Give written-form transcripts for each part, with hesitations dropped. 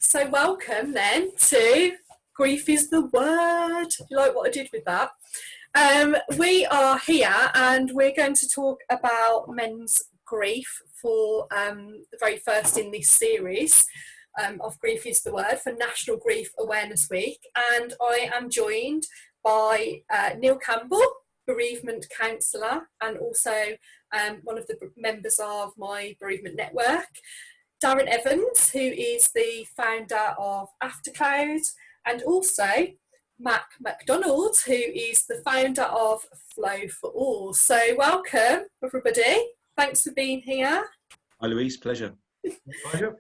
So welcome then to Grief is the Word. You like what I did with that? We are here and we're going to talk about men's grief for the very first in this series of Grief is the Word for National Grief Awareness Week. And I am joined by Neil Campbell, Bereavement Counsellor, and also one of the members of my bereavement network, Darren Evans, who is the founder of Aftercloud, and also McDonald, who is the founder of Flow for All. So welcome, everybody. Thanks for being here. Hi, Louise. Pleasure. Pleasure.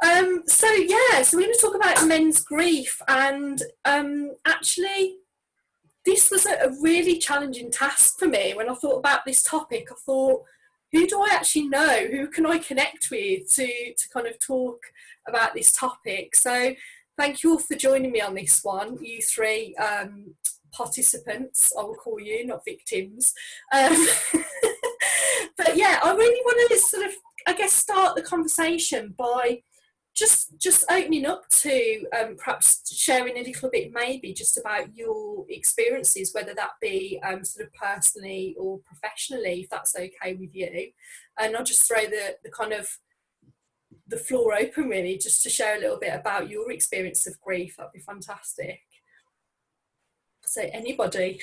So we're going to talk about men's grief, and actually, this was a really challenging task for me. When I thought about this topic, I thought, who do I actually know? Who can I connect with to kind of talk about this topic? So thank you all for joining me on this one, you three participants, I will call you, not victims. But yeah, I really want to sort of, I guess, start the conversation by just opening up to perhaps sharing a little bit maybe just about your experiences, whether that be sort of personally or professionally, if that's okay with you. And I'll just throw the kind of the floor open really, just to share a little bit about your experience of grief. That'd be fantastic. So anybody?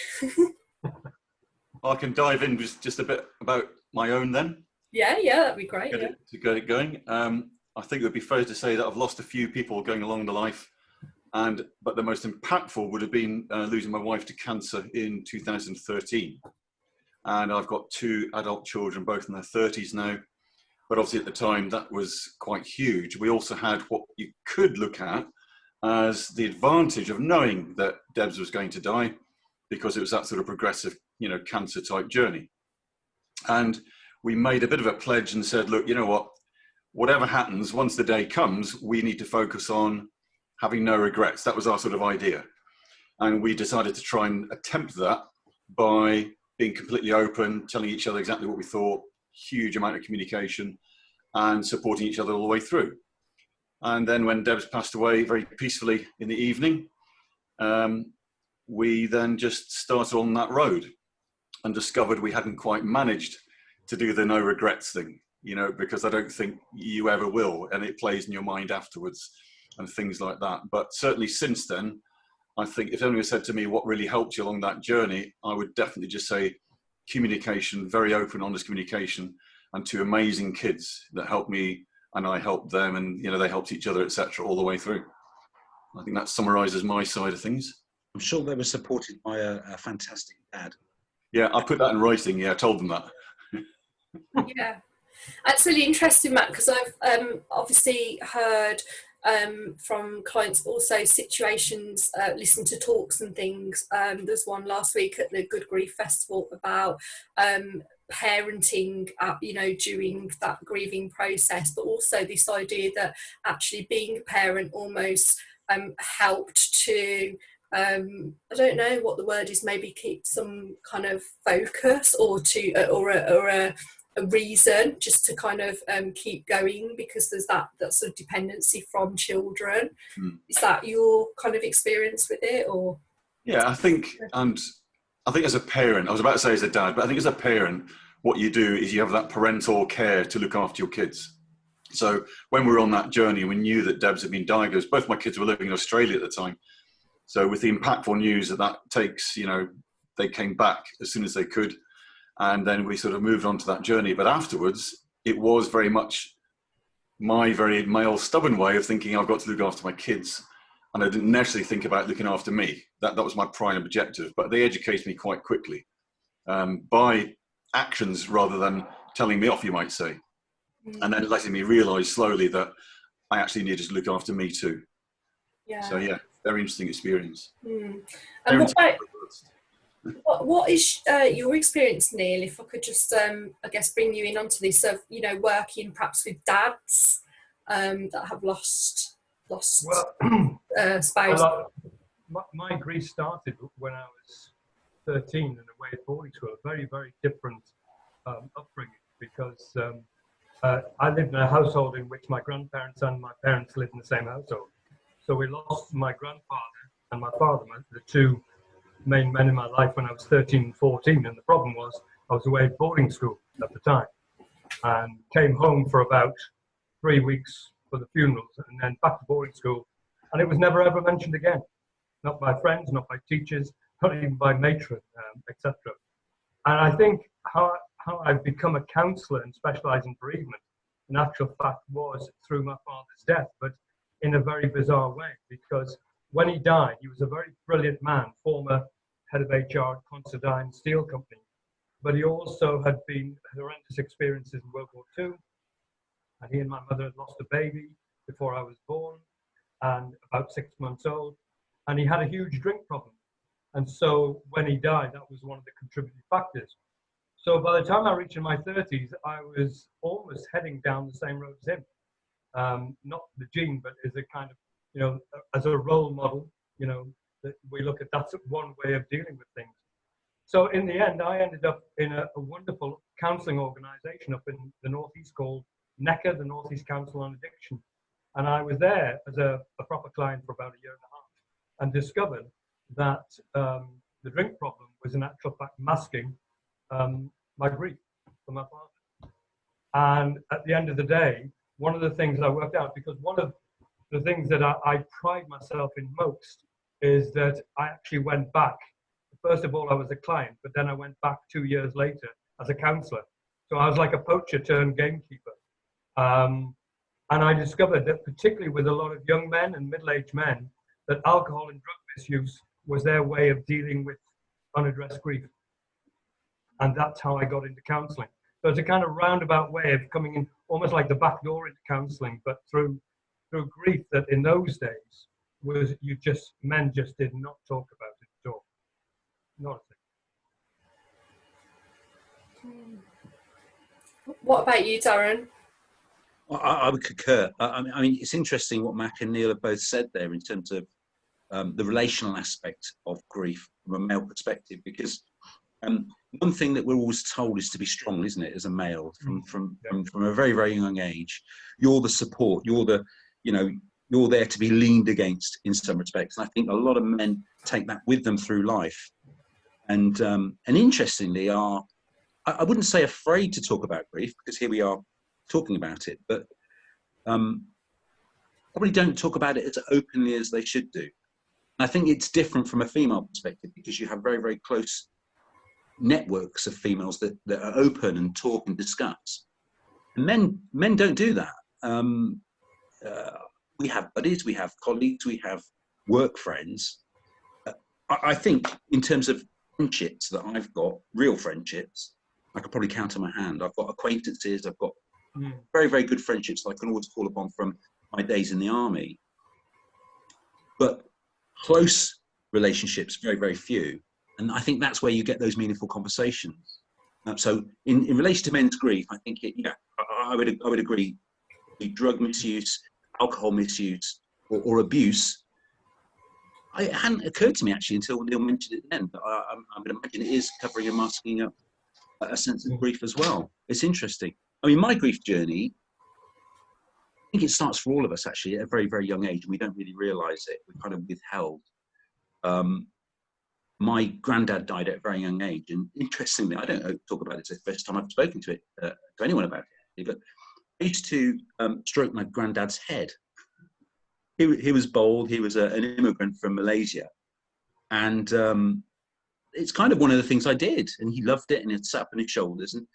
I can dive in with just a bit about my own then. Yeah, that'd be great. To get it going. I think it would be fair to say that I've lost a few people going along the life, but the most impactful would have been losing my wife to cancer in 2013. And I've got two adult children, both in their 30s now. But obviously at the time that was quite huge. We also had what you could look at as the advantage of knowing that Debs was going to die, because it was that sort of progressive, cancer type journey. And we made a bit of a pledge and said, look, you know what? Whatever happens, once the day comes, we need to focus on having no regrets. That was our sort of idea. And we decided to try and attempt that by being completely open, telling each other exactly what we thought, huge amount of communication, and supporting each other all the way through. And then when Debs passed away very peacefully in the evening, we then just started on that road and discovered we hadn't quite managed to do the no regrets thing. Because I don't think you ever will, and it plays in your mind afterwards and things like that. But certainly since then, I think if anyone said to me what really helped you along that journey, I would definitely just say communication, very open, honest communication, and two amazing kids that helped me and I helped them, and they helped each other, etc., all the way through. I think that summarises my side of things. I'm sure they were supported by a fantastic dad. Yeah, I put that in writing. Yeah, I told them that. Yeah. That's really interesting, Matt, because I've obviously heard from clients also situations, listened to talks and things. There's one last week at the Good Grief Festival about parenting, during that grieving process, but also this idea that actually being a parent almost helped to I don't know what the word is, maybe keep some kind of focus or a reason just to kind of keep going, because there's that sort of dependency from children. Is that your kind of experience with it? Or yeah, I think as a parent, I was about to say as a dad, but I think as a parent, what you do is you have that parental care to look after your kids. So when we were on that journey, we knew that Debs had been diagnosed. Both my kids were living in Australia at the time. So with the impactful news that takes, they came back as soon as they could. And then we sort of moved on to that journey. But afterwards, it was very much my very male, stubborn way of thinking I've got to look after my kids. And I didn't necessarily think about looking after me. That was my prime objective. But they educated me quite quickly by actions rather than telling me off, you might say. And then letting me realise slowly that I actually needed to look after me too. Yeah. So yeah, very interesting experience. And what is your experience, Neil? If I could just, I guess, bring you in onto this of, working perhaps with dads that have lost spouse. My grief started when I was 13 and away at boarding school. A very, very different upbringing, because I lived in a household in which my grandparents and my parents lived in the same household. So we lost my grandfather and my father, the two main men in my life when I was 13 and 14. And the problem was I was away at boarding school at the time and came home for about 3 weeks for the funerals and then back to boarding school. And it was never ever mentioned again. Not by friends, not by teachers, not even by matron, etc. And I think how I've become a counsellor and specialise in bereavement, in actual fact, was through my father's death, but in a very bizarre way, because when he died, he was a very brilliant man, former head of HR at Considine Steel Company, but he also had horrendous experiences in World War II, and he and my mother had lost a baby before I was born, and about 6 months old, and he had a huge drink problem. And so when he died, that was one of the contributing factors. So by the time I reached in my 30s, I was almost heading down the same road as him. Not the gene, but as a kind of, as a role model, that we look at, that's one way of dealing with things. So in the end, I ended up in a wonderful counselling organisation up in the Northeast called NECA, the Northeast Council on Addiction. And I was there as a proper client for about a year and a half and discovered that the drink problem was in actual fact masking my grief for my father. And at the end of the day, one of the things I worked out, because one of the things that I pride myself in most is that I actually went back. First of all, I was a client, but then I went back 2 years later as a counsellor. So I was like a poacher turned gamekeeper. And I discovered that particularly with a lot of young men and middle-aged men, that alcohol and drug misuse was their way of dealing with unaddressed grief. And that's how I got into counselling. So it's a kind of roundabout way of coming in, almost like the back door into counselling, but through grief that in those days was men just did not talk about it at all. Not a thing. What about you, Darren? Well, I would concur. I mean, it's interesting what Mac and Neil have both said there in terms of the relational aspect of grief from a male perspective, because one thing that we're always told is to be strong, isn't it, as a male from a very, very young age. You're the support, you're there to be leaned against in some respects. And I think a lot of men take that with them through life. And interestingly I wouldn't say afraid to talk about grief, because here we are talking about it, but probably don't talk about it as openly as they should do. And I think it's different from a female perspective, because you have very, very close networks of females that are open and talk and discuss. And men don't do that. We have buddies, we have colleagues, we have work friends. I think in terms of friendships that I've got, real friendships, I could probably count on my hand. I've got acquaintances, I've got very, very good friendships that I can always call upon from my days in the army. But close relationships, very, very few. And I think that's where you get those meaningful conversations. So in relation to men's grief, I think, I would agree. Drug misuse, alcohol misuse, or abuse. It hadn't occurred to me actually until Neil mentioned it then, but I would imagine it is covering and masking up a sense of grief as well. It's interesting. I mean, my grief journey, I think it starts for all of us actually at a very, very young age, and we don't really realise it. We're kind of withheld. My granddad died at a very young age, and interestingly, I don't talk about it. It's the first time I've spoken to anyone about it, but I used to stroke my granddad's head. He was bold. He was an immigrant from Malaysia, and it's kind of one of the things I did, and he loved it, and it sat up on his shoulders. And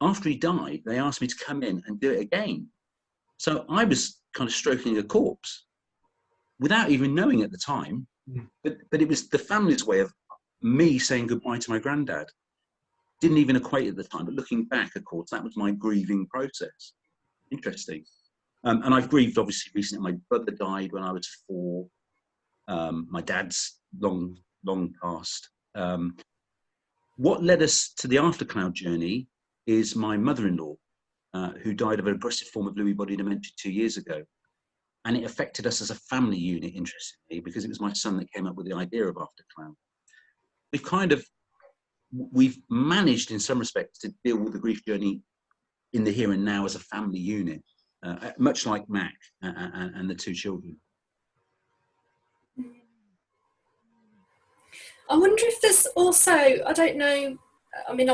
after he died, they asked me to come in and do it again. So I was kind of stroking a corpse without even knowing at the time, but it was the family's way of me saying goodbye to my granddad. Didn't even equate at the time, but looking back, of course, that was my grieving process. Interesting. And I've grieved, obviously, recently. My brother died when I was 4. My dad's long past. What led us to the aftercloud journey is my mother-in-law, who died of an aggressive form of Lewy body dementia 2 years ago. And it affected us as a family unit, interestingly, because it was my son that came up with the idea of aftercloud. We've managed, in some respects, to deal with the grief journey in the here and now as a family unit, much like Mac and the 2 children. I wonder if there's also, I don't know, I mean,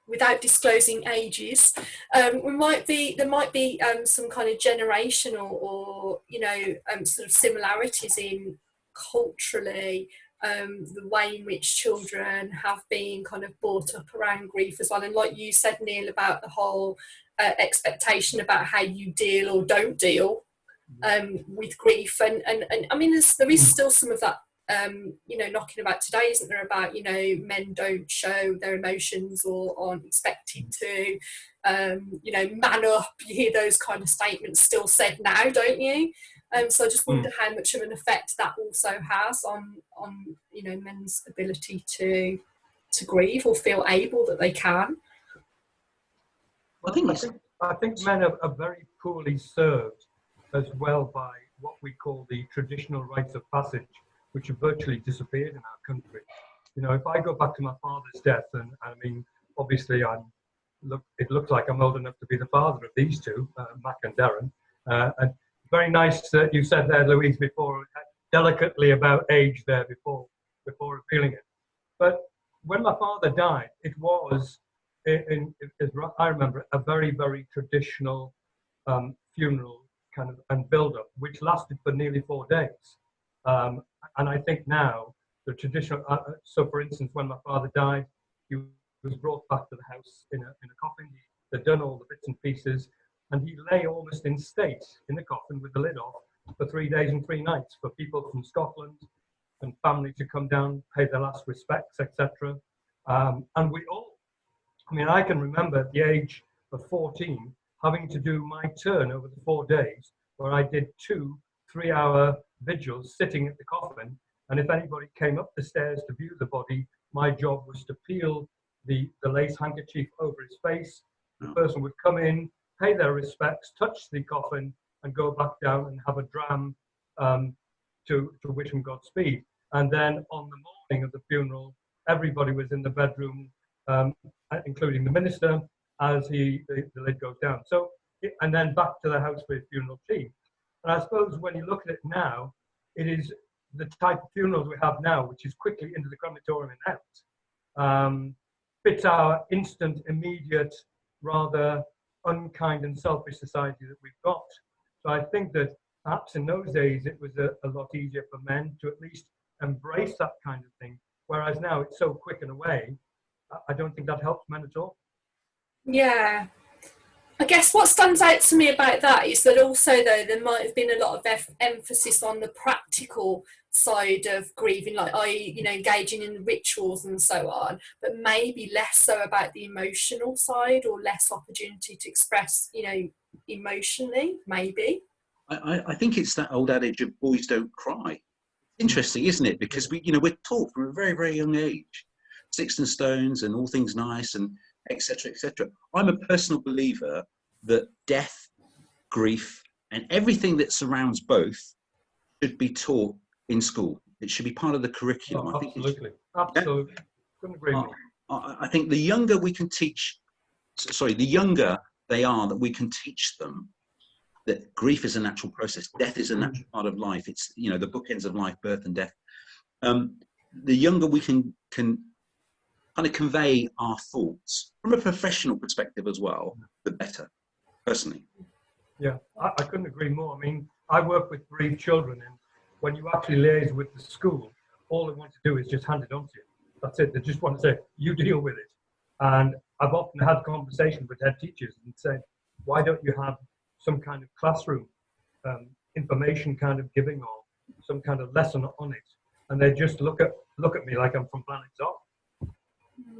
without disclosing ages, there might be some kind of generational or sort of similarities in culturally, the way in which children have been kind of brought up around grief as well. And like you said, Neil, about the whole expectation about how you deal or don't deal with grief. And I mean, there is still some of that knocking about today, isn't there, about, men don't show their emotions or aren't expected to, man up. You hear those kind of statements still said now, don't you? So I just wonder how much of an effect that also has on men's ability to grieve or feel able that they can. I think men are very poorly served as well by what we call the traditional rites of passage, which have virtually disappeared in our country. If I go back to my father's death, and I mean, obviously it looks like I'm old enough to be the father of these two, Mac and Darren. And very nice that you said there, Louise, before, delicately about age there before revealing it. But when my father died, it was, as I remember, a very, very traditional funeral kind of and build-up, which lasted for nearly 4 days. And I think now the traditional, so for instance, when my father died, he was brought back to the house in a coffin. They'd done all the bits and pieces, and he lay almost in state in the coffin with the lid off for 3 days and 3 nights for people from Scotland and family to come down, pay their last respects, etc. And we all, I mean, I can remember at the age of 14 having to do my turn over the 4 days, where I did 2 3-hour vigils sitting at the coffin, and if anybody came up the stairs to view the body, my job was to peel the lace handkerchief over his face. The person would come in, pay their respects, touch the coffin, and go back down and have a dram to wish him Godspeed. And then on the morning of the funeral, everybody was in the bedroom, including the minister, as the lid goes down. So, and then back to the house with funeral tea. And I suppose when you look at it now, it is the type of funerals we have now, which is quickly into the crematorium and out, fits our instant, immediate, rather unkind and selfish society that we've got. So I think that perhaps in those days it was a lot easier for men to at least embrace that kind of thing, whereas now it's so quick and away. I don't think that helps men at all. Yeah. I guess what stands out to me about that is that also, though, there might have been a lot of emphasis on the practical side of grieving, like engaging in rituals and so on, but maybe less so about the emotional side, or less opportunity to express, emotionally, maybe. I think it's that old adage of boys don't cry. Interesting, isn't it? Because we're taught from a very, very young age, sticks and stones and all things nice and etc., etc. I'm a personal believer that death, grief, and everything that surrounds both should be taught in school. It should be part of the curriculum. Oh, absolutely. Absolutely. Couldn't agree more. I think the younger we can teach, the younger they are, that we can teach them that grief is a natural process, death is a natural part of life. It's, the bookends of life, birth and death. The younger we can kind of convey our thoughts from a professional perspective as well, the better, personally. Yeah, I couldn't agree more. I mean, I work with bereaved children, and when you actually liaise with the school, all they want to do is just hand it on to you. That's it. They just want to say, you deal with it. And I've often had conversations with head teachers and said, why don't you have some kind of classroom information kind of giving, or some kind of lesson on it? And they just look at me like I'm from Planet Zoo.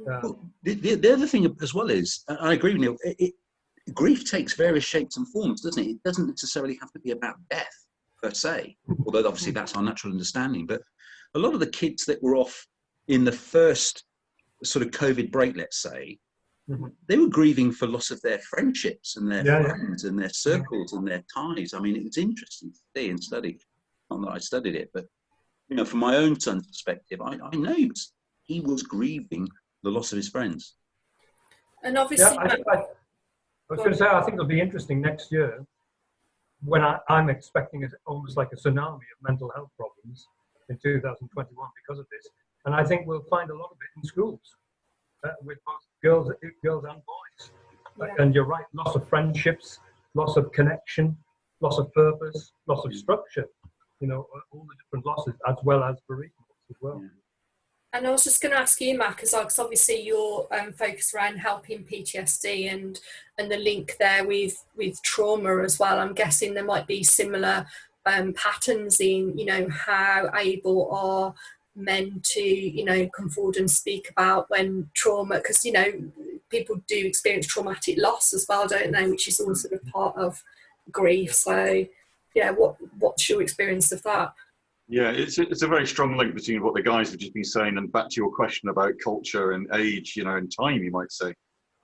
Well, the other thing as well is, I agree with Neil, grief takes various shapes and forms, doesn't it? It doesn't necessarily have to be about death per se, although obviously that's our natural understanding. But a lot of the kids that were off in the first sort of COVID break, let's say, they were grieving for loss of their friendships and their friends and their circles and their ties. I mean, it was interesting to see and study. Not that I studied it, but from my own son's perspective, I know he was grieving the loss of his friends. And obviously, I was going to say, I think it'll be interesting next year when I'm expecting almost like a tsunami of mental health problems in 2021 because of this. And I think we'll find a lot of it in schools with both girls and boys. Yeah. And you're right, loss of friendships, loss of connection, loss of purpose, loss of structure, all the different losses, as well as bereavements as well. Yeah. And I was just going to ask you, Mac, as well, because obviously your focus around helping PTSD and the link there with trauma as well. I'm guessing there might be similar patterns in, how able are men to, come forward and speak about when trauma, because, people do experience traumatic loss as well, don't they, which is all sort of part of grief. So, yeah, what's your experience of that? Yeah, it's a very strong link between what the guys have just been saying and back to your question about culture and age, and time, you might say.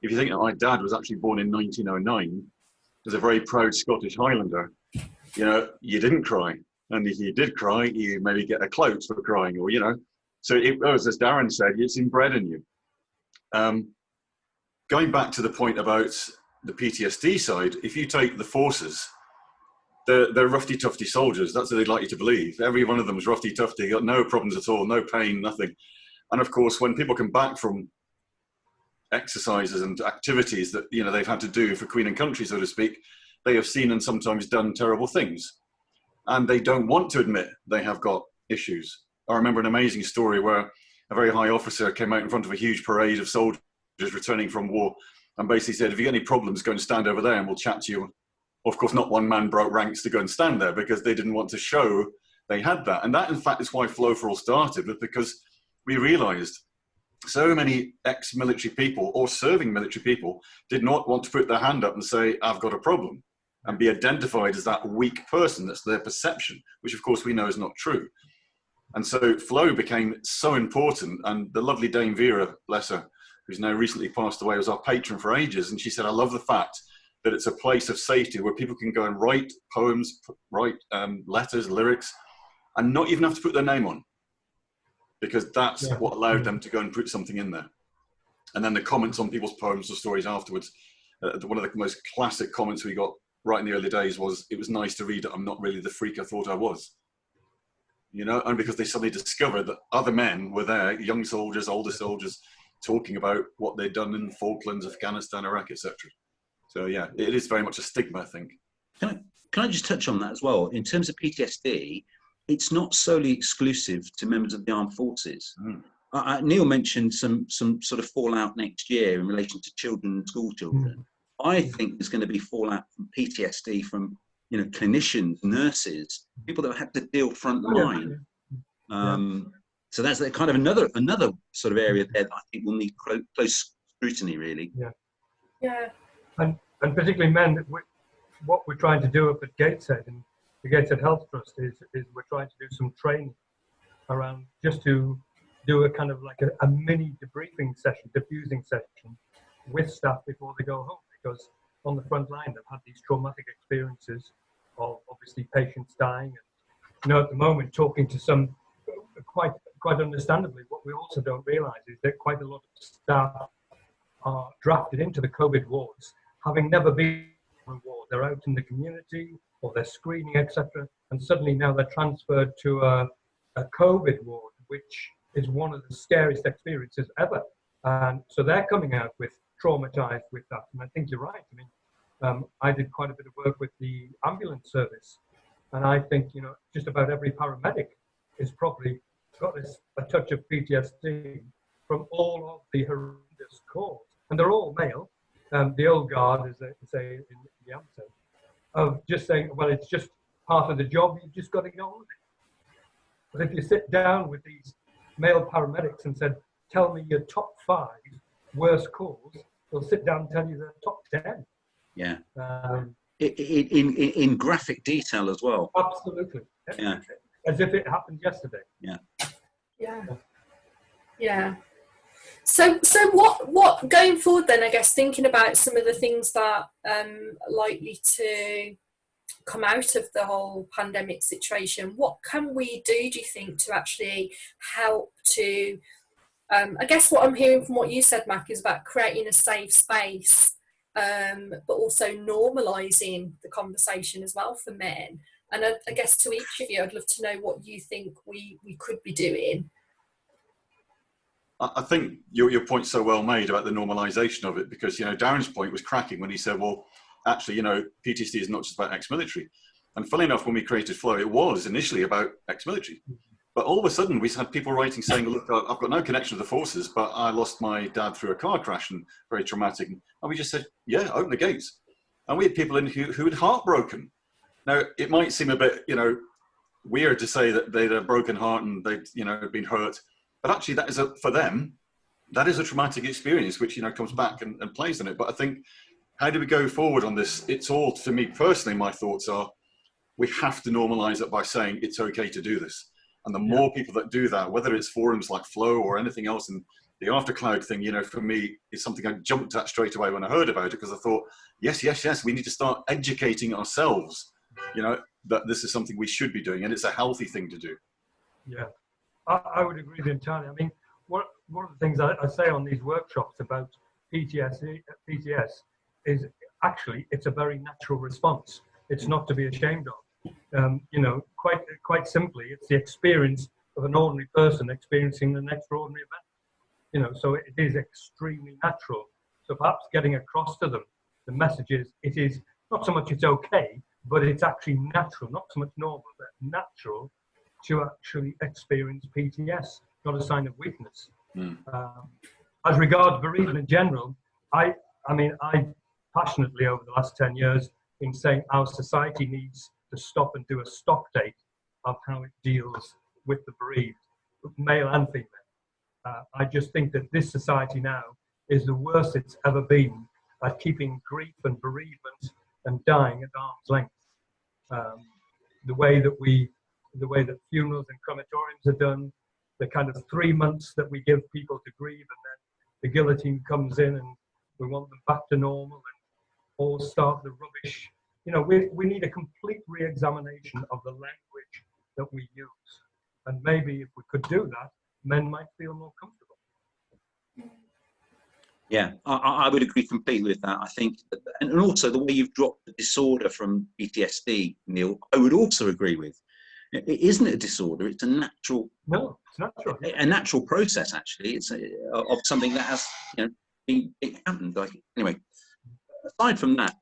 If you think that my dad was actually born in 1909, as a very proud Scottish Highlander, you didn't cry. And if you did cry, you maybe get a clout for crying, or, So it was, as Darren said, it's inbred in you. Going back to the point about the PTSD side, if you take the forces, they're roughy-tufty soldiers. That's what they'd like you to believe. Every one of them was roughy-tufty, got no problems at all, no pain, nothing. And of course, when people come back from exercises and activities that they've had to do for Queen and Country, so to speak, they have seen and sometimes done terrible things. And they don't want to admit they have got issues. I remember an amazing story where a very high officer came out in front of a huge parade of soldiers returning from war and basically said, if you get any problems, go and stand over there and we'll chat to you. Of course, not one man broke ranks to go and stand there because they didn't want to show they had that. And that, in fact, is why Flow for All started, because we realised so many ex-military people or serving military people did not want to put their hand up and say, I've got a problem, and be identified as that weak person. That's their perception, which, of course, we know is not true. And so Flow became so important. And the lovely Dame Vera, bless her, who's now recently passed away, was our patron for ages. And she said, I love the fact that it's a place of safety where people can go and write poems, write letters, lyrics, and not even have to put their name on, because that's what allowed them to go and put something in there. And then the comments on people's poems or stories afterwards, one of the most classic comments we got right in the early days was, it was nice to read that I'm not really the freak I thought I was. And because they suddenly discovered that other men were there, young soldiers, older soldiers, talking about what they'd done in the Falklands, Afghanistan, Iraq, etc. So yeah, it is very much a stigma, I think. Can I just touch on that as well? In terms of PTSD, it's not solely exclusive to members of the armed forces. Neil mentioned some sort of fallout next year in relation to children and school children. I think there's going to be fallout from PTSD from clinicians, nurses, people that have had to deal front line. So that's kind of another sort of area there that I think will need close scrutiny, really. Yeah. And particularly men, what we're trying to do up at Gateshead and the Gateshead Health Trust is we're trying to do some training around, just to do a kind of like a mini debriefing session, diffusing session with staff before they go home, because on the front line they've had these traumatic experiences of obviously patients dying, and at the moment talking to some, quite understandably, what we also don't realise is that quite a lot of staff are drafted into the COVID wards having never been on a ward. They're out in the community or they're screening, etc. And suddenly now they're transferred to a COVID ward, which is one of the scariest experiences ever. And so they're coming out with traumatized with that. And I think you're right. I mean, I did quite a bit of work with the ambulance service. And I think, just about every paramedic is probably got a touch of PTSD from all of the horrendous calls. And they're all male. The old guard, as they say in the answer, of just saying, well, it's just part of the job, you've just got to get on with it. But if you sit down with these male paramedics and said, tell me your top 5 worst calls, they'll sit down and tell you their top 10. Yeah. In graphic detail as well. Absolutely. Yeah. As if it happened yesterday. Yeah. Yeah. So what going forward then, I guess, thinking about some of the things that likely to come out of the whole pandemic situation, what can we do you think, to actually help to, I guess what I'm hearing from what you said, Mac, is about creating a safe space, but also normalising the conversation as well for men. And I guess to each of you, I'd love to know what you think we could be doing. I think your point's so well made about the normalisation of it, because, you know, Darren's point was cracking when he said, well, actually, you know, PTSD is not just about ex-military. And funnily enough, when we created Flow, it was initially about ex-military. But all of a sudden, we had people writing saying, look, I've got no connection to the forces, but I lost my dad through a car crash and very traumatic. And we just said, yeah, open the gates. And we had people in who had heartbroken. Now, it might seem a bit, you know, weird to say that they had a broken heart and they'd, you know, been hurt. But actually, that is for them, that is a traumatic experience, which, you know, comes back and plays on it. But I think, how do we go forward on this? It's all, for me personally, my thoughts are, we have to normalise it by saying it's okay to do this. And the more people that do that, whether it's forums like Flow or anything else, and the aftercloud thing, you know, for me, is something I jumped at straight away when I heard about it, because I thought, yes, we need to start educating ourselves, you know, that this is something we should be doing, and it's a healthy thing to do. Yeah, I would agree with you entirely. I mean, one of the things I say on these workshops about PTS is actually it's a very natural response. It's not to be ashamed of. You know, quite simply, it's the experience of an ordinary person experiencing an extraordinary event. You know, so it is extremely natural. So perhaps getting across to them the message is, it is not so much it's okay, but it's actually natural, not so much normal, but natural to actually experience PTS, not a sign of weakness. As regards bereavement in general, I mean, I passionately over the last 10 years been saying our society needs to stop and do a stock take of how it deals with the bereaved, male and female. I just think that this society now is the worst it's ever been at keeping grief and bereavement and dying at arm's length. The way that funerals and crematoriums are done, the kind of 3 months that we give people to grieve, and then the guillotine comes in and we want them back to normal and all start the rubbish. You know, we need a complete re-examination of the language that we use. And maybe if we could do that, men might feel more comfortable. Yeah, I would agree completely with that. I think, and also the way you've dropped the disorder from PTSD, Neil, I would also agree with. It isn't a disorder; it's a natural. No, it's natural. A natural process, actually. It's of something that has, you know, it happened. Like, anyway, aside from that,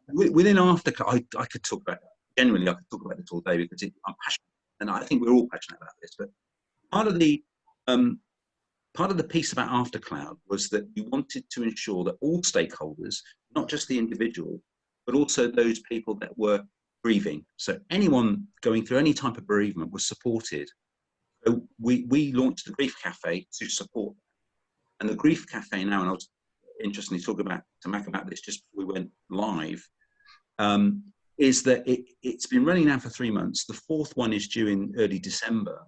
within aftercloud, I could talk about. Genuinely, I could talk about this all day because I'm passionate, and I think we're all passionate about this. But part of the piece about aftercloud was that we wanted to ensure that all stakeholders, not just the individual, but also those people that were grieving. So anyone going through any type of bereavement was supported. So we launched the Grief Cafe to support that. And the Grief Cafe now, and I was interested to Mac about this just before we went live, is that it's been running now for 3 months. The fourth one is due in early December.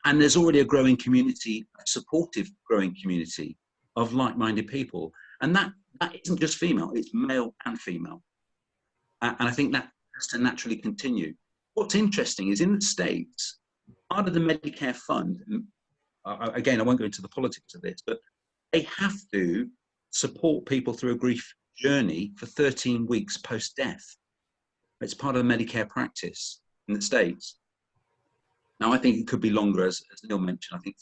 And there's already a growing community, a supportive growing community of like-minded people. And that isn't just female, it's male and female. And I think that has to naturally continue. What's interesting is in the States, part of the Medicare fund, again, I won't go into the politics of this, but they have to support people through a grief journey for 13 weeks post-death. It's part of the Medicare practice in the States. Now, I think it could be longer, as Neil mentioned. I think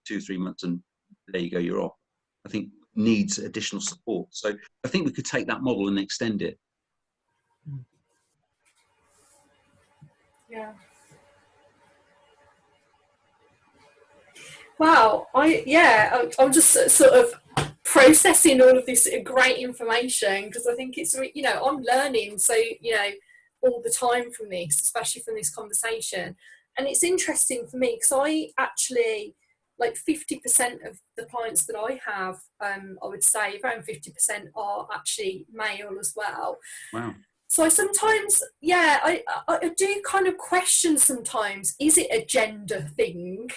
2-3 months, and there you go, you're off. I think needs additional support. So I think we could take that model and extend it. Yeah. Wow. I'm just sort of processing all of this great information, because I think it's, you know, I'm learning so, you know, all the time from this, especially from this conversation. And it's interesting for me because I actually, like 50% of the clients that I have, I would say around 50% are actually male as well. Wow. So I sometimes, I do kind of question sometimes, is it a gender thing?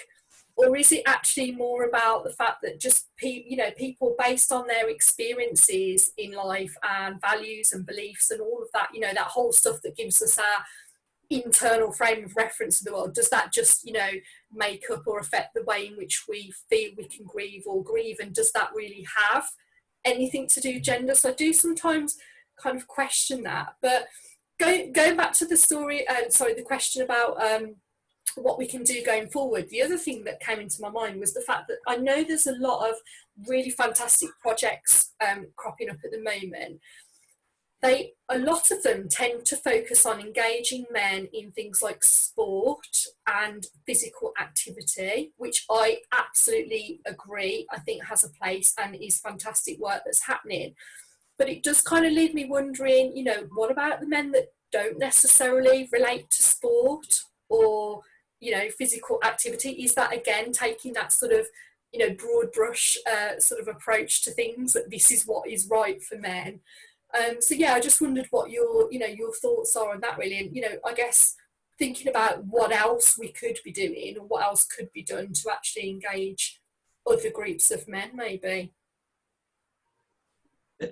Or is it actually more about the fact that just people based on their experiences in life and values and beliefs and all of that, you know, that whole stuff that gives us our internal frame of reference to the world, does that just, you know, make up or affect the way in which we feel we can grieve or grieve? And does that really have anything to do with gender? So I do sometimes kind of question that. But going back to the story, the question about what we can do going forward. The other thing that came into my mind was the fact that I know there's a lot of really fantastic projects cropping up at the moment. A lot of them tend to focus on engaging men in things like sport and physical activity, which I absolutely agree, I think has a place and is fantastic work that's happening. But it does kind of leave me wondering, you know, what about the men that don't necessarily relate to sport or, you know, physical activity? Is that again taking that sort of, you know, broad brush sort of approach to things, that this is what is right for men? So yeah, I just wondered what your thoughts are on that, really. And, you know, I guess thinking about what else we could be doing or what else could be done to actually engage other groups of men, maybe.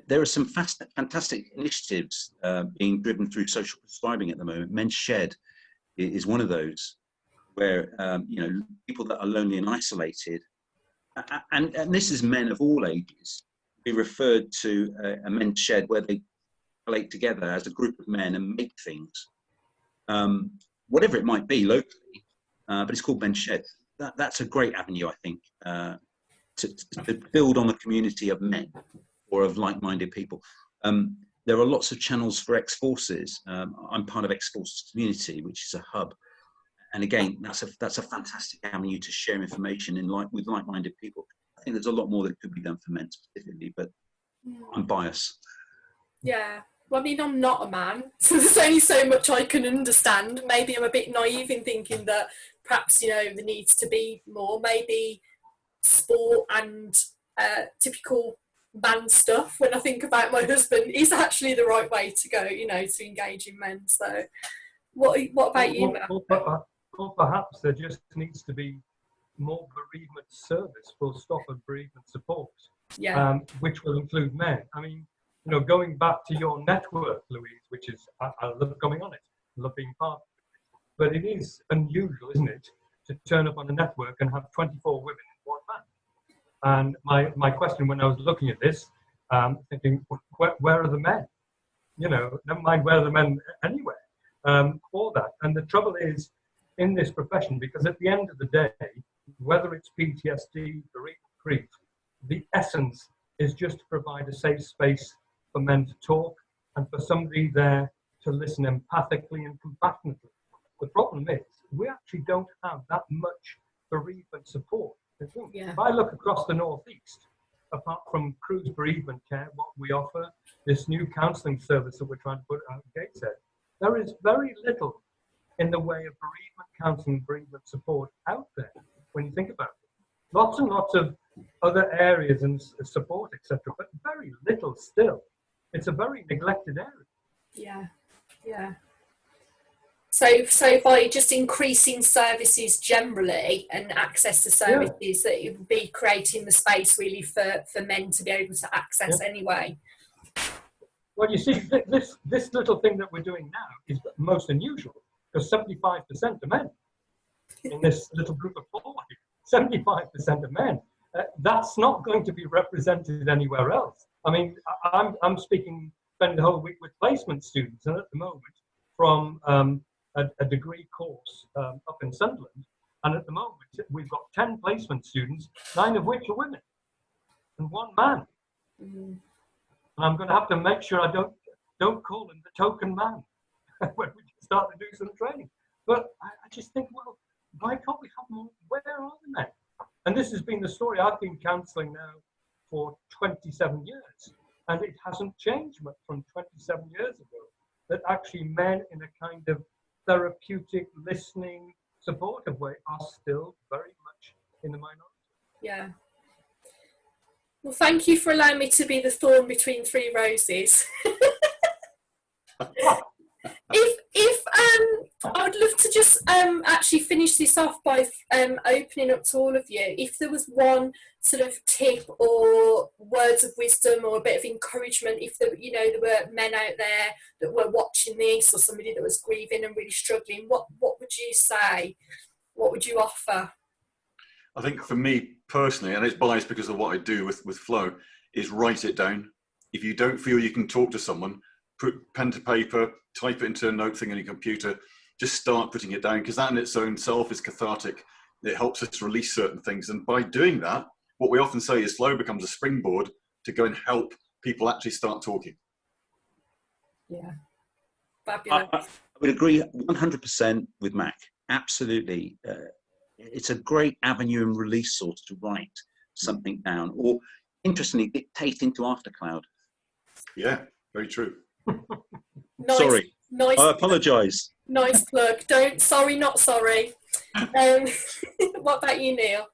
There are some fantastic initiatives being driven through social prescribing at the moment. Men's Shed is one of those, where you know, people that are lonely and isolated, and this is men of all ages, be referred to a men's shed where they collate together as a group of men and make things, whatever it might be locally, but it's called Men's Shed. That's a great avenue, I think, to build on a community of men or of like-minded people. There are lots of channels for ex-forces. I'm part of ex-forces community, which is a hub. And again, that's a fantastic avenue to share information with like-minded people. I think there's a lot more that could be done for men specifically, but I'm biased. Yeah. Well, I mean, I'm not a man, so there's only so much I can understand. Maybe I'm a bit naive in thinking that perhaps, you know, there needs to be more. Maybe sport and typical man stuff, when I think about my husband, is actually the right way to go, you know, to engage in men. So what about you, Matt? Or perhaps there just needs to be more bereavement service, full stop, and bereavement support, which will include men. I mean, you know, going back to your network, Louise, which is, I love coming on it, I love being part of it, but it is unusual, isn't it, to turn up on a network and have 24 women in one man. And my question when I was looking at this, thinking, where are the men? You know, never mind where are the men anywhere for that. And the trouble is, in this profession, because at the end of the day, whether it's PTSD, bereavement, grief, the essence is just to provide a safe space for men to talk and for somebody there to listen empathically and compassionately. The problem is, we actually don't have that much bereavement support. If I look across the Northeast, apart from Crew's bereavement care, what we offer, this new counselling service that we're trying to put out in Gateshead, there is very little in the way of bereavement counselling, bereavement support out there, when you think about it. Lots and lots of other areas and support, etc., but very little still. It's a very neglected area. Yeah. So by just increasing services generally and access to services, that it would be creating the space really for men to be able to access anyway. Well, you see, this little thing that we're doing now is most unusual, because 75% are men in this little group of 40. 75% of men. That's not going to be represented anywhere else. I mean, I'm spending the whole week with placement students, and at the moment, from a degree course up in Sunderland, and at the moment we've got 10 placement students, 9 of which are women, and 1 man. And I'm going to have to make sure I don't call him the token man when we start to do some training. But I just think, well, why can't we have more? Where are the men? And this has been the story. I've been counselling now for 27 years, and it hasn't changed much from 27 years ago, that actually men in a kind of therapeutic, listening, supportive way are still very much in the minority. Yeah. Well, thank you for allowing me to be the thorn between 3 roses. If I would love to just actually finish this off by opening up to all of you. If there was one sort of tip or words of wisdom or a bit of encouragement, if there were men out there that were watching this, or somebody that was grieving and really struggling, what would you say? What would you offer? I think for me personally, and it's biased because of what I do with Flow, is write it down. If you don't feel you can talk to someone, put pen to paper, type it into a note thing on your computer, just start putting it down, because that in its own self is cathartic. It helps us release certain things. And by doing that, what we often say is flow becomes a springboard to go and help people actually start talking. Yeah. Fabulous. I would agree 100% with Mac. Absolutely. It's a great avenue and release source to write something down, or interestingly, dictate into Aftercloud. Yeah, very true. Nice, Sorry, nice. I apologise. Nice plug. Sorry, not sorry. What about you, Neil?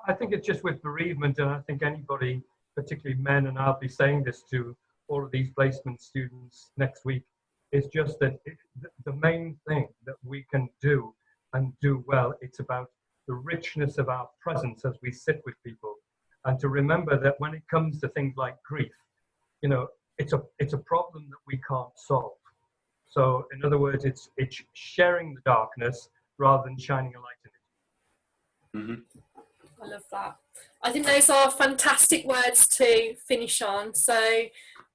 I think it's just with bereavement, and I think anybody, particularly men, and I'll be saying this to all of these placement students next week, is just that the main thing that we can do and do well, it's about the richness of our presence as we sit with people, and to remember that when it comes to things like grief, you know, it's a problem that we can't solve. So in other words, it's sharing the darkness rather than shining a light in it. Mm-hmm. I love that. I think those are fantastic words to finish on. So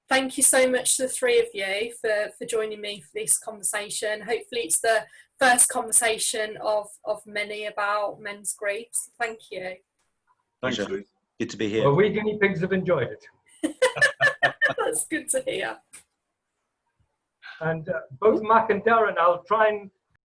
thank you so much to the three of you for joining me for this conversation. Hopefully it's the first conversation of many about men's grief. So thank you. Thanks, Louise. Good to be here. Well, we guinea pigs have enjoyed it. That's good to hear. And both Mac and Darren, I'll try and